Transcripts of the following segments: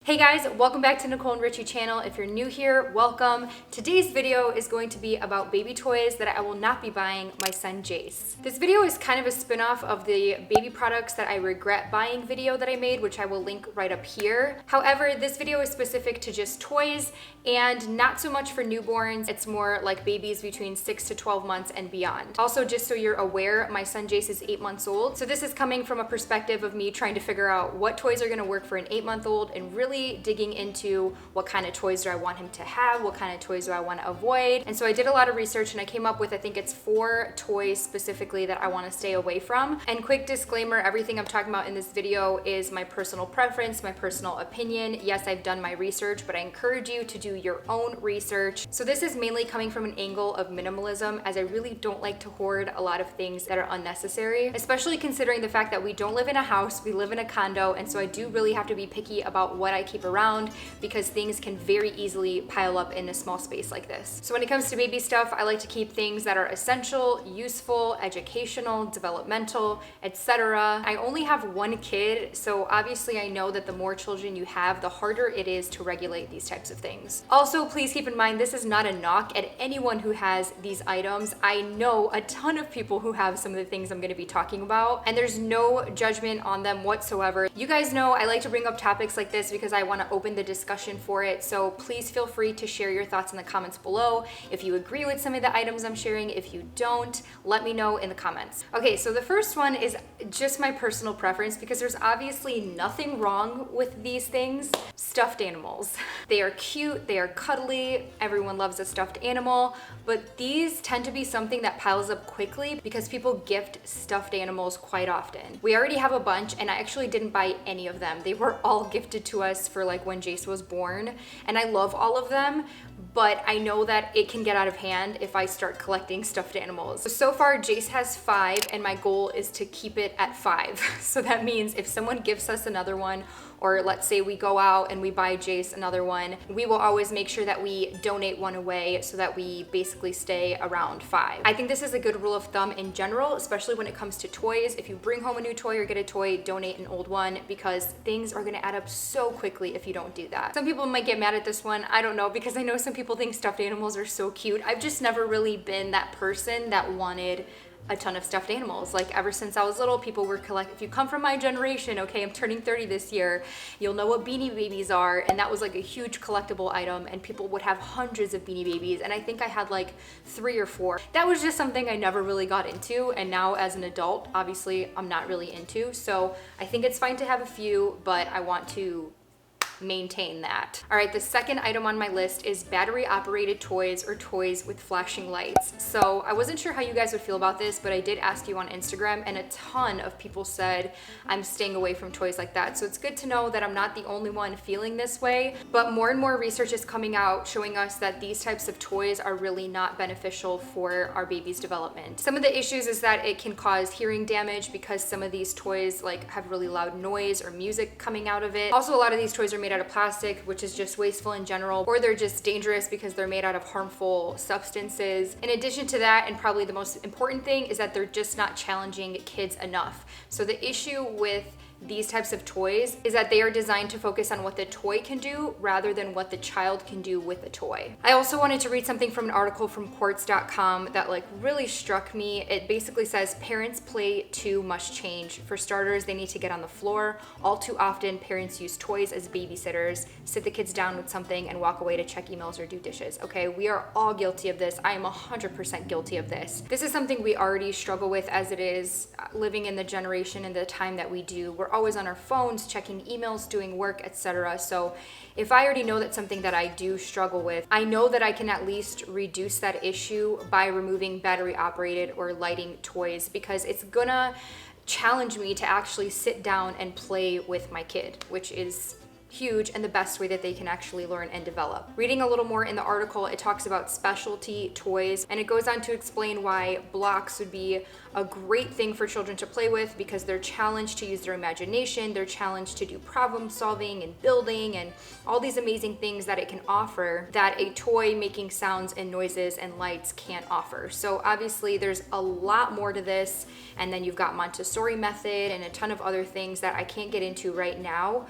Hey guys, welcome back to Nicole and Richie channel. If you're new here, welcome. Today's video is going to be about baby toys that I will not be buying my son Jace. This video is kind of a spin-off of the baby products that I regret buying video that I made, which I will link right up here. However, this video is specific to just toys and not so much for newborns. It's more like babies between 6 to 12 months and beyond. Also, just so you're aware, my son Jace is 8 months old. So this is coming from a perspective of me trying to figure out what toys are gonna work for an 8-month-old and really digging into what kind of toys do I want him to have, what kind of toys do I want to avoid. And so I did a lot of research and I came up with, I think it's 4 toys specifically that I want to stay away from. And quick disclaimer, everything I'm talking about in this video is my personal preference, my personal opinion. Yes, I've done my research, but I encourage you to do your own research. So this is mainly coming from an angle of minimalism, as I really don't like to hoard a lot of things that are unnecessary, especially considering the fact that we don't live in a house, we live in a condo, and so I do really have to be picky about what I keep around because things can very easily pile up in a small space like this. So when it comes to baby stuff, I like to keep things that are essential, useful, educational, developmental, etc. I only have 1 kid, so obviously I know that the more children you have, the harder it is to regulate these types of things. Also, please keep in mind, this is not a knock at anyone who has these items. I know a ton of people who have some of the things I'm going to be talking about, and there's no judgment on them whatsoever. You guys know I like to bring up topics like this because I want to open the discussion for it, so please feel free to share your thoughts in the comments below. If you agree with some of the items I'm sharing, if you don't, let me know in the comments. Okay, so the first one is just my personal preference because there's obviously nothing wrong with these things. Stuffed animals. They are cute, they are cuddly, everyone loves a stuffed animal, but these tend to be something that piles up quickly because people gift stuffed animals quite often. We already have a bunch and I actually didn't buy any of them. They were all gifted to us for like when Jace was born, and I love all of them, but I know that it can get out of hand if I start collecting stuffed animals. So far Jace has 5 and my goal is to keep it at 5. So that means if someone gifts us another one, or let's say we go out and we buy Jace another one, we will always make sure that we donate one away so that we basically stay around 5. I think this is a good rule of thumb in general, especially when it comes to toys. If you bring home a new toy or get a toy, donate an old one because things are gonna add up so quickly if you don't do that. Some people might get mad at this one, I don't know, because I know some people think stuffed animals are so cute. I've just never really been that person that wanted a ton of stuffed animals. Like ever since I was little, people were if you come from my generation, okay, I'm turning 30 this year, you'll know what Beanie Babies are, and that was like a huge collectible item, and people would have hundreds of Beanie Babies, and I think I had like 3 or 4. That was just something I never really got into, and now as an adult, obviously I'm not really into, so I think it's fine to have a few, but I want to maintain that. All right, the second item on my list is battery operated toys or toys with flashing lights. So I wasn't sure how you guys would feel about this, but I did ask you on Instagram and a ton of people said I'm staying away from toys like that. So it's good to know that I'm not the only one feeling this way, but more and more research is coming out showing us that these types of toys are really not beneficial for our baby's development. Some of the issues is that it can cause hearing damage because some of these toys like have really loud noise or music coming out of it. Also, a lot of these toys are made out of plastic, which is just wasteful in general, or they're just dangerous because they're made out of harmful substances. In addition to that, and probably the most important thing, is that they're just not challenging kids enough. So the issue with these types of toys is that they are designed to focus on what the toy can do rather than what the child can do with the toy. I also wanted to read something from an article from quartz.com that like really struck me. It basically says parents play too much change. For starters, they need to get on the floor. All too often, parents use toys as babysitters, sit the kids down with something and walk away to check emails or do dishes. Okay, we are all guilty of this. I am 100% guilty of this. This is something we already struggle with as it is living in the generation and the time that we do. We're always on our phones, checking emails, doing work, etc. So if I already know that's something that I do struggle with, I know that I can at least reduce that issue by removing battery operated or lighting toys, because it's gonna challenge me to actually sit down and play with my kid, which is huge and the best way that they can actually learn and develop. Reading a little more in the article, it talks about specialty toys, and it goes on to explain why blocks would be a great thing for children to play with because they're challenged to use their imagination, they're challenged to do problem solving and building and all these amazing things that it can offer that a toy making sounds and noises and lights can't offer. So obviously there's a lot more to this, and then you've got Montessori method and a ton of other things that I can't get into right now,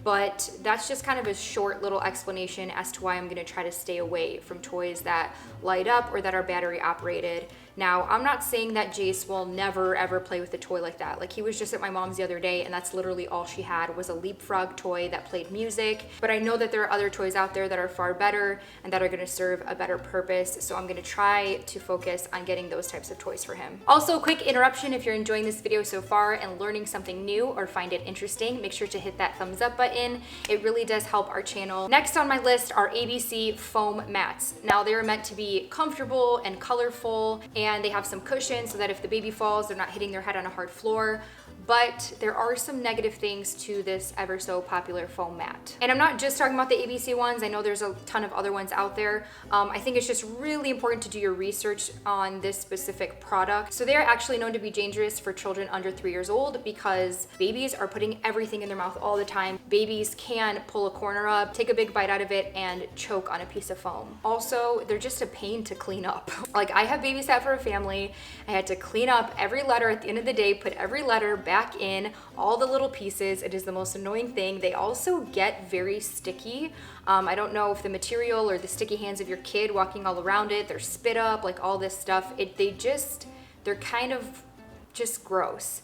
but that's just kind of a short little explanation as to why I'm gonna try to stay away from toys that light up or that are battery operated. Now, I'm not saying that Jace will never ever play with a toy like that. Like, he was just at my mom's the other day and that's literally all she had was a leapfrog toy that played music. But I know that there are other toys out there that are far better and that are gonna serve a better purpose. So I'm gonna try to focus on getting those types of toys for him. Also, quick interruption, if you're enjoying this video so far and learning something new or find it interesting, make sure to hit that thumbs up button. It really does help our channel. Next on my list are ABC foam mats. Now, they are meant to be comfortable and colorful, and they have some cushion so that if the baby falls, they're not hitting their head on a hard floor. But there are some negative things to this ever so popular foam mat. And I'm not just talking about the ABC ones. I know there's a ton of other ones out there. I think it's just really important to do your research on this specific product. So they're actually known to be dangerous for children under 3 years old because babies are putting everything in their mouth all the time. Babies can pull a corner up, take a big bite out of it, and choke on a piece of foam. Also, they're just a pain to clean up. Like, I have babysat for a family. I had to clean up every letter at the end of the day, put every letter back in, all the little pieces. It is the most annoying thing. They also get very sticky. I don't know if the material or the sticky hands of your kid walking all around it, they're spit up, like all this stuff. They're kind of just gross.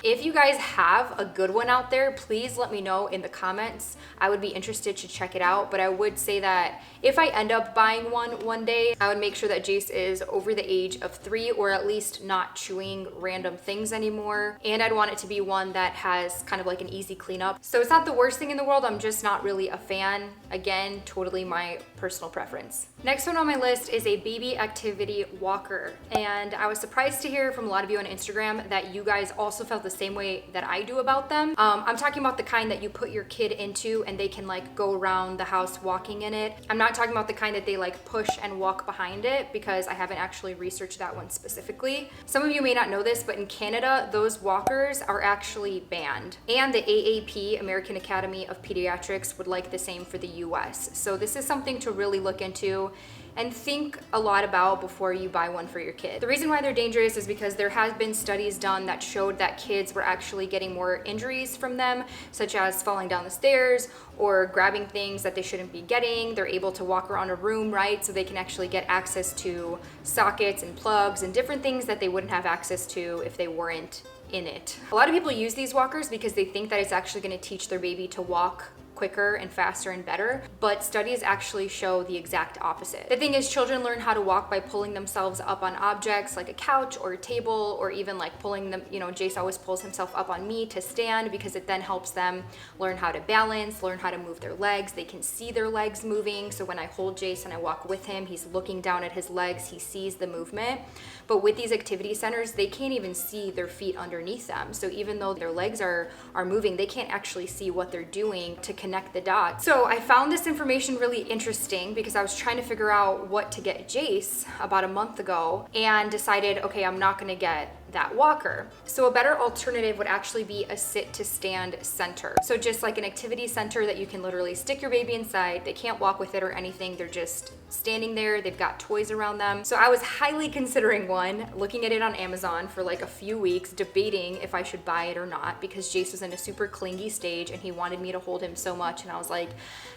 If you guys have a good one out there, please let me know in the comments. I would be interested to check it out, but I would say that if I end up buying one day, I would make sure that Jace is over the age of 3 or at least not chewing random things anymore. And I'd want it to be one that has kind of like an easy cleanup. So it's not the worst thing in the world, I'm just not really a fan. Again, totally my personal preference. Next one on my list is a baby activity walker. And I was surprised to hear from a lot of you on Instagram that you guys also felt the same way that I do about them. I'm talking about the kind that you put your kid into and they can like go around the house walking in it. I'm not talking about the kind that they like push and walk behind it because I haven't actually researched that one specifically. Some of you may not know this, but in Canada, those walkers are actually banned. And the AAP, American Academy of Pediatrics, would like the same for the US. So this is something to really look into and think a lot about before you buy one for your kid. The reason why they're dangerous is because there has been studies done that showed that kids were actually getting more injuries from them, such as falling down the stairs or grabbing things that they shouldn't be getting. They're able to walk around a room, right? So they can actually get access to sockets and plugs and different things that they wouldn't have access to if they weren't in it. A lot of people use these walkers because they think that it's actually gonna teach their baby to walk quicker and faster and better, but studies actually show the exact opposite. The thing is, children learn how to walk by pulling themselves up on objects like a couch or a table, or even like pulling them, you know, Jace always pulls himself up on me to stand because it then helps them learn how to balance, learn how to move their legs. They can see their legs moving. So when I hold Jace and I walk with him, he's looking down at his legs, he sees the movement. But with these activity centers, they can't even see their feet underneath them. So even though their legs are moving, they can't actually see what they're doing to connect the dots. So I found this information really interesting because I was trying to figure out what to get Jace about a month ago and decided, okay, I'm not gonna get that walker. So a better alternative would actually be a sit to stand center. So just like an activity center that you can literally stick your baby inside. They can't walk with it or anything. They're just standing there. They've got toys around them. So I was highly considering one, looking at it on Amazon for like a few weeks, debating if I should buy it or not because Jace was in a super clingy stage and he wanted me to hold him so much. And I was like,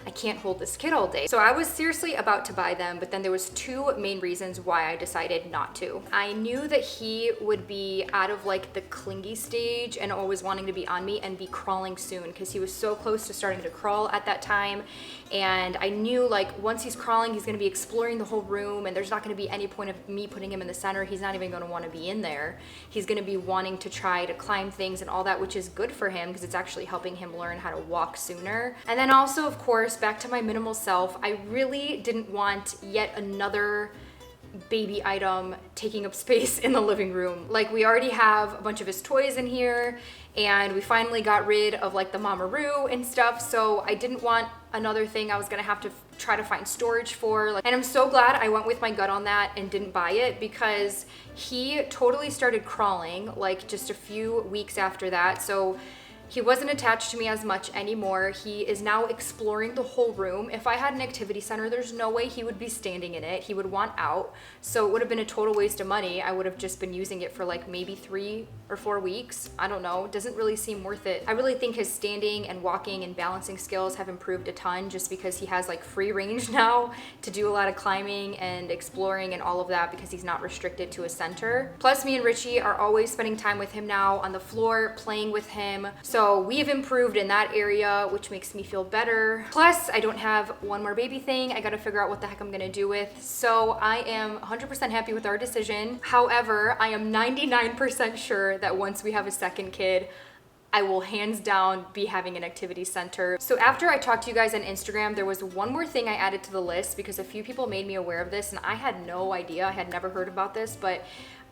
I can't hold this kid all day. So I was seriously about to buy them, but then there was two main reasons why I decided not to. I knew that he would be out of like the clingy stage and always wanting to be on me and be crawling soon because he was so close to starting to crawl at that time. And I knew like once he's crawling, he's gonna be exploring the whole room and there's not gonna be any point of me putting him in the center. He's not even gonna wanna be in there. He's gonna be wanting to try to climb things and all that, which is good for him because it's actually helping him learn how to walk sooner. And then also, of course, back to my minimal self, I really didn't want yet another baby item taking up space in the living room. Like, we already have a bunch of his toys in here and we finally got rid of like the Mamaroo and stuff, so I didn't want another thing I was gonna have to try to find storage for. And I'm so glad I went with my gut on that and didn't buy it because he totally started crawling like just a few weeks after that. So He wasn't attached to me as much anymore. He is now exploring the whole room. If I had an activity center, there's no way he would be standing in it. He would want out. So it would have been a total waste of money. I would have just been using it for like maybe 3 or 4 weeks. I don't know. It doesn't really seem worth it. I really think his standing and walking and balancing skills have improved a ton just because he has like free range now to do a lot of climbing and exploring and all of that because he's not restricted to a center. Plus, me and Richie are always spending time with him now on the floor, playing with him. So we have improved in that area, which makes me feel better. Plus, I don't have one more baby thing I gotta figure out what the heck I'm gonna do with. So I am 100% happy with our decision. However, I am 99% sure that once we have a second kid, I will hands down be having an activity center. So after I talked to you guys on Instagram, there was one more thing I added to the list because a few people made me aware of this and I had no idea. I had never heard about this, but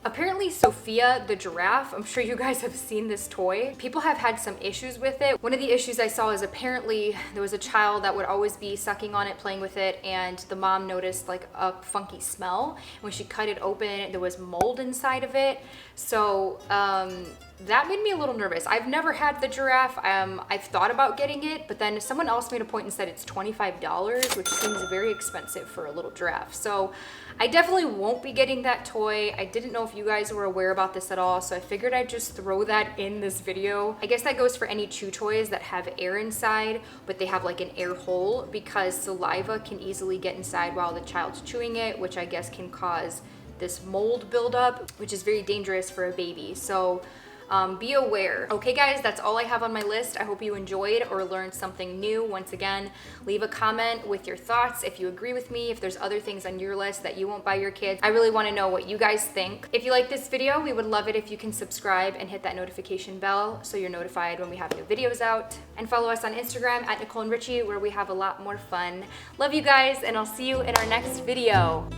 apparently Sophia the giraffe, I'm sure you guys have seen this toy. People have had some issues with it. One of the issues I saw is apparently there was a child that would always be sucking on it, playing with it, and the mom noticed like a funky smell. When she cut it open, there was mold inside of it. So that made me a little nervous. I've never had the giraffe. I've thought about getting it, but then someone else made a point and said it's $25, which seems very expensive for a little giraffe. So I definitely won't be getting that toy. I didn't know if you guys were aware about this at all, so I figured I'd just throw that in this video. I guess that goes for any chew toys that have air inside, but they have like an air hole because saliva can easily get inside while the child's chewing it, which I guess can cause this mold buildup, which is very dangerous for a baby. So be aware. Okay guys, that's all I have on my list. I hope you enjoyed or learned something new. Once again, leave a comment with your thoughts if you agree with me, if there's other things on your list that you won't buy your kids. I really want to know what you guys think. If you like this video, we would love it if you can subscribe and hit that notification bell so you're notified when we have new videos out. And follow us on Instagram at Nicole and Richie where we have a lot more fun. Love you guys and I'll see you in our next video.